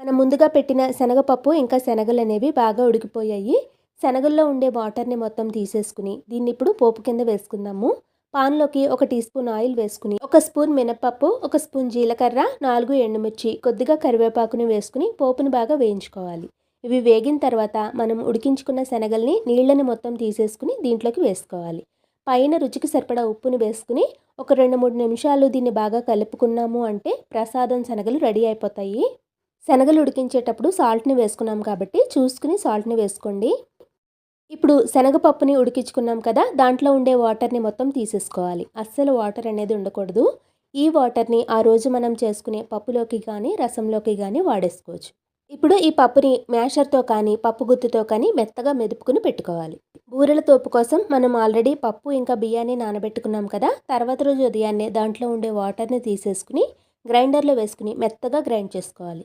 మనం ముందుగా పెట్టిన శనగపప్పు ఇంకా శనగలనేవి బాగా ఉడికిపోయాయి. శనగల్లో ఉండే వాటర్‌ని మొత్తం తీసేసుకుని, దీన్నిప్పుడు పోపు కింద వేసుకుందాము. పాన్‌లోకి ఒక టీ స్పూన్ ఆయిల్ వేసుకుని, ఒక స్పూన్ మినపప్పు, ఒక స్పూన్ జీలకర్ర, 4 ఎండుమిర్చి, కొద్దిగా కరివేపాకుని వేసుకుని పోపుని బాగా వేయించుకోవాలి. ఇవి వేగిన తర్వాత మనం ఉడికించుకున్న శనగల్ని నీళ్ళని మొత్తం తీసేసుకుని దీంట్లోకి వేసుకోవాలి. పైన రుచికి సరిపడా ఉప్పుని వేసుకుని ఒక 2, 3 నిమిషాలు దీన్ని బాగా కలుపుకున్నాము అంటే ప్రసాదం శనగలు రెడీ అయిపోతాయి. శనగలు ఉడికించేటప్పుడు సాల్ట్‌ని వేసుకున్నాం కాబట్టి చూసుకుని సాల్ట్‌ని వేసుకోండి. ఇప్పుడు శనగపప్పుని ఉడికించుకున్నాం కదా! దాంట్లో ఉండే వాటర్‌ని మొత్తం తీసేసుకోవాలి. అస్సలు వాటర్ అనేది ఉండకూడదు. ఈ వాటర్‌ని ఆ రోజు మనం చేసుకునే పప్పులోకి కానీ, రసంలోకి గానీ వాడేసుకోవచ్చు. ఇప్పుడు ఈ పప్పుని మ్యాషర్‌తో కానీ, పప్పు గుత్తితో కానీ మెత్తగా మెదుపుకొని పెట్టుకోవాలి. బూరెల తోపు కోసం మనం ఆల్రెడీ పప్పు ఇంకా బియ్యాన్ని నానబెట్టుకున్నాం కదా! తర్వాత రోజు ఉదయాన్నే దాంట్లో ఉండే వాటర్‌ని తీసేసుకుని గ్రైండర్‌లో వేసుకుని మెత్తగా గ్రైండ్ చేసుకోవాలి.